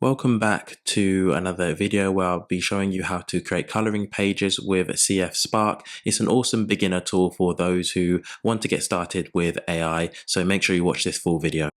Welcome back to another video where I'll be showing you how to create coloring pages with CF Spark. It's an awesome beginner tool for those who want to get started with AI, so make sure you watch this full video.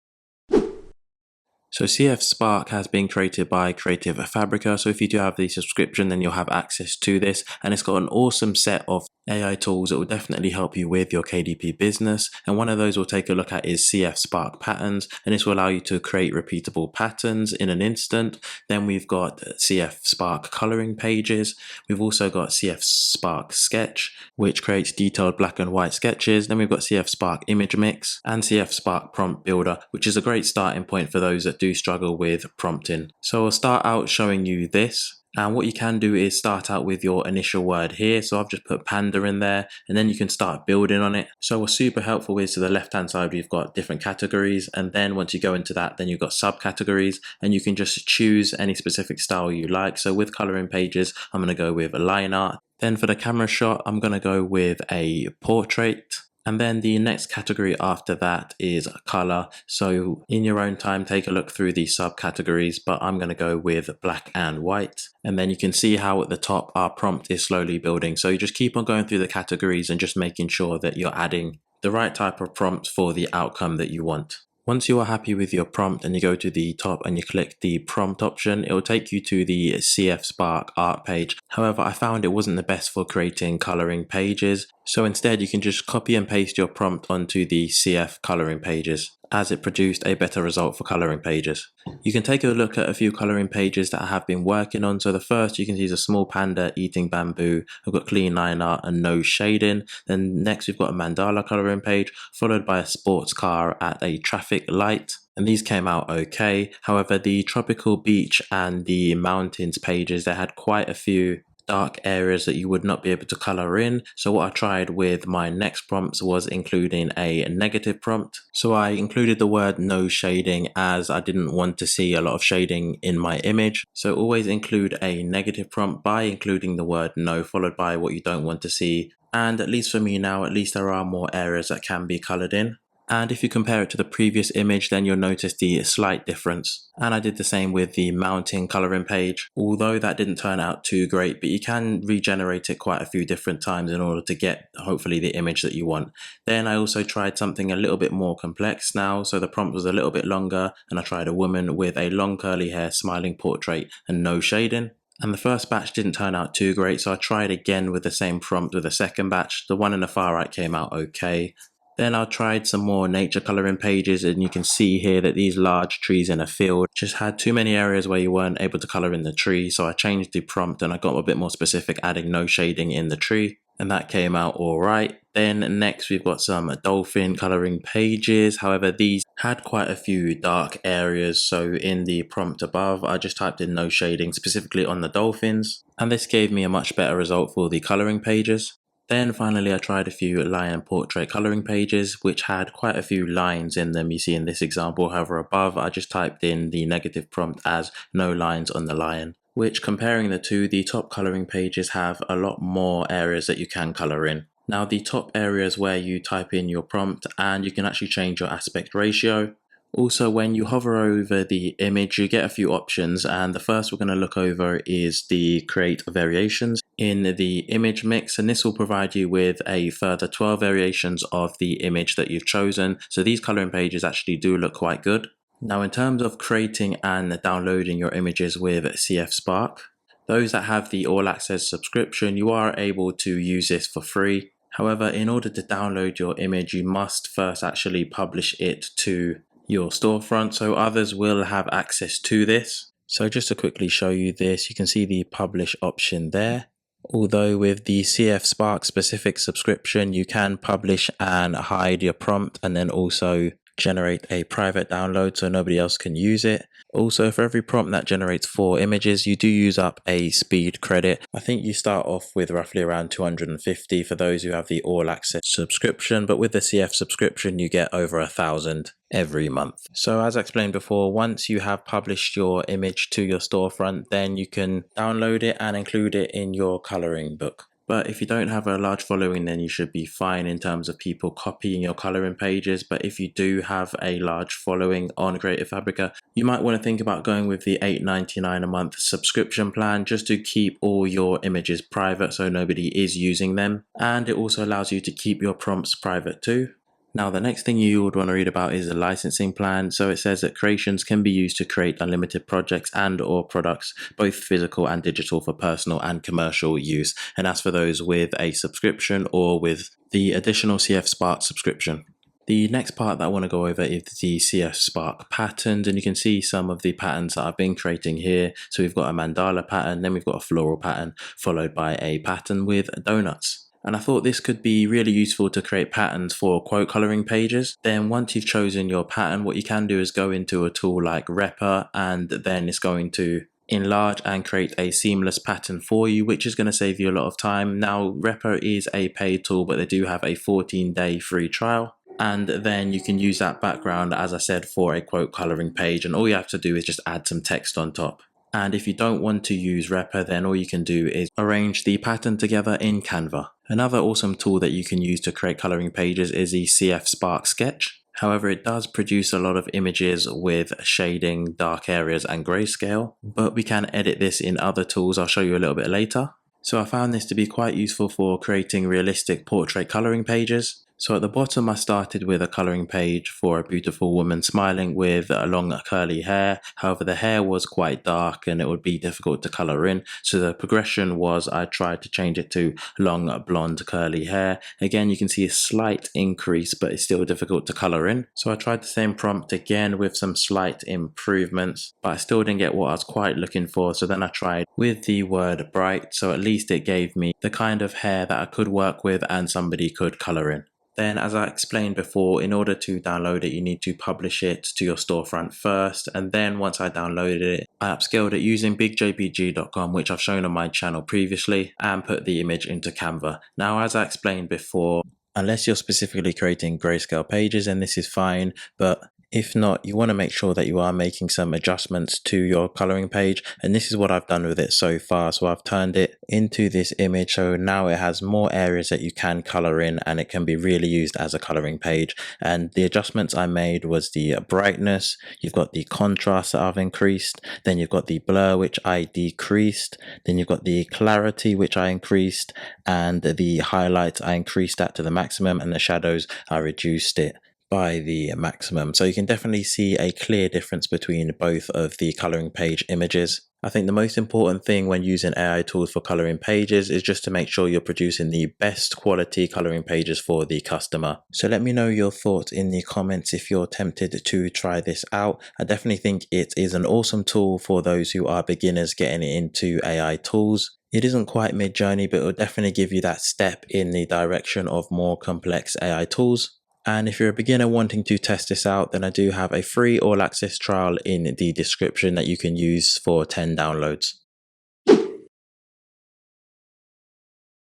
So CF Spark has been created by Creative Fabrica, so if you do have the subscription then you'll have access to this, and it's got an awesome set of AI tools that will definitely help you with your KDP business, and one of those we'll take a look at is CF Spark patterns, and this will allow you to create repeatable patterns in an instant. Then we've got CF Spark coloring pages. We've also got CF Spark Sketch, which creates detailed black and white sketches. Then we've got CF Spark Image Mix and CF Spark Prompt Builder, which is a great starting point for those that do struggle with prompting. So I'll start out showing you this. And what you can do is start out with your initial word here. So I've just put panda in there, and then you can start building on it. So what's super helpful is to the left hand side, we've got different categories. And then once you go into that, then you've got subcategories, and you can just choose any specific style you like. So with coloring pages, I'm going to go with a line art. Then for the camera shot, I'm going to go with a portrait. And then the next category after that is color. So in your own time, take a look through the subcategories, but I'm going to go with black and white. And then you can see how at the top our prompt is slowly building. So you just keep on going through the categories and just making sure that you're adding the right type of prompt for the outcome that you want. Once you are happy with your prompt and you go to the top and you click the prompt option, it will take you to the CF Spark art page. However, I found it wasn't the best for creating coloring pages. So instead you can just copy and paste your prompt onto the CF coloring pages, as it produced a better result for coloring pages. You can take a look at a few coloring pages that I have been working on. So the first you can see is a small panda eating bamboo. I've got clean line art and no shading. Then next we've got a mandala coloring page, followed by a sports car at a traffic light. And these came out okay. However, the tropical beach and the mountains pages, they had quite a few dark areas that you would not be able to color in. So what I tried with my next prompts was including a negative prompt. So I included the word no shading, as I didn't want to see a lot of shading in my image. So always include a negative prompt by including the word no followed by what you don't want to see. And at least for me now, at least there are more areas that can be colored in. And if you compare it to the previous image, then you'll notice the slight difference. And I did the same with the mountain coloring page, although that didn't turn out too great, but you can regenerate it quite a few different times in order to get hopefully the image that you want. Then I also tried something a little bit more complex now. So the prompt was a little bit longer, and I tried a woman with a long curly hair smiling portrait and no shading. And the first batch didn't turn out too great, so I tried again with the same prompt with a second batch. The one in the far right came out okay. Then I tried some more nature coloring pages, and you can see here that these large trees in a field just had too many areas where you weren't able to color in the tree. So I changed the prompt and I got a bit more specific, adding no shading in the tree, and that came out all right. Then next we've got some dolphin coloring pages. However, these had quite a few dark areas. So in the prompt above, I just typed in no shading specifically on the dolphins, and this gave me a much better result for the coloring pages. Then finally I tried a few lion portrait coloring pages, which had quite a few lines in them. You see in this example, however above I just typed in the negative prompt as no lines on the lion, which comparing the two, the top coloring pages have a lot more areas that you can color in. Now the top areas where you type in your prompt, and you can actually change your aspect ratio. Also, when you hover over the image, you get a few options, and the first we're going to look over is the create variations in the image mix, and this will provide you with a further 12 variations of the image that you've chosen. So these coloring pages actually do look quite good. Now in terms of creating and downloading your images with CF Spark, those that have the all access subscription, you are able to use this for free. However, in order to download your image, you must first actually publish it to your storefront, so others will have access to this. So just to quickly show you this, you can see the publish option there. Although with the CF Spark specific subscription, you can publish and hide your prompt and then also generate a private download so nobody else can use it. Also, for every prompt that generates 4 images, you do use up a speed credit. I think you start off with roughly around 250 for those who have the all access subscription, but with the CF subscription you get over 1,000 every month. So as I explained before, once you have published your image to your storefront, then you can download it and include it in your coloring book. But if you don't have a large following, then you should be fine in terms of people copying your coloring pages. But if you do have a large following on Creative Fabrica, You might want to think about going with the $8.99 a month subscription plan just to keep all your images private so nobody is using them. And it also allows you to keep your prompts private too. Now, the next thing you would want to read about is the licensing plan. So it says that creations can be used to create unlimited projects and or products, both physical and digital, for personal and commercial use. And that's for those with a subscription or with the additional CF Spark subscription. The next part that I want to go over is the CF Spark patterns, and you can see some of the patterns that I've been creating here. So we've got a mandala pattern, then we've got a floral pattern, followed by a pattern with donuts. And I thought this could be really useful to create patterns for quote coloring pages. Then once you've chosen your pattern, what you can do is go into a tool like Repr, and then it's going to enlarge and create a seamless pattern for you, which is going to save you a lot of time. Now, Repr is a paid tool, but they do have a 14-day free trial. And then you can use that background, as I said, for a quote coloring page, and all you have to do is just add some text on top. And if you don't want to use Repr, then all you can do is arrange the pattern together in Canva. Another awesome tool that you can use to create coloring pages is the CF Spark Sketch. However, it does produce a lot of images with shading, dark areas, and grayscale, but we can edit this in other tools I'll show you a little bit later. So I found this to be quite useful for creating realistic portrait coloring pages. So at the bottom, I started with a coloring page for a beautiful woman smiling with long curly hair. However, the hair was quite dark and it would be difficult to color in. So the progression was I tried to change it to long blonde curly hair. Again, you can see a slight increase, but it's still difficult to color in. So I tried the same prompt again with some slight improvements, but I still didn't get what I was quite looking for. So then I tried with the word bright. So at least it gave me the kind of hair that I could work with and somebody could color in. Then, as I explained before, in order to download it, you need to publish it to your storefront first. And then once I downloaded it, I upscaled it using bigjpg.com, which I've shown on my channel previously, and put the image into Canva. Now, as I explained before, unless you're specifically creating grayscale pages, and this is fine, but if not, you want to make sure that you are making some adjustments to your coloring page. And this is what I've done with it so far. So I've turned it into this image. So now it has more areas that you can color in and it can be really used as a coloring page. And the adjustments I made was the brightness. You've got the contrast that I've increased. Then you've got the blur, which I decreased. Then you've got the clarity, which I increased. And the highlights, I increased that to the maximum. And the shadows, I reduced it by the maximum. So you can definitely see a clear difference between both of the coloring page images. I think the most important thing when using AI tools for coloring pages is just to make sure you're producing the best quality coloring pages for the customer. So let me know your thoughts in the comments if you're tempted to try this out. I definitely think it is an awesome tool for those who are beginners getting into AI tools. It isn't quite mid-journey, but it will definitely give you that step in the direction of more complex AI tools. And if you're a beginner wanting to test this out, then I do have a free all access trial in the description that you can use for 10 downloads.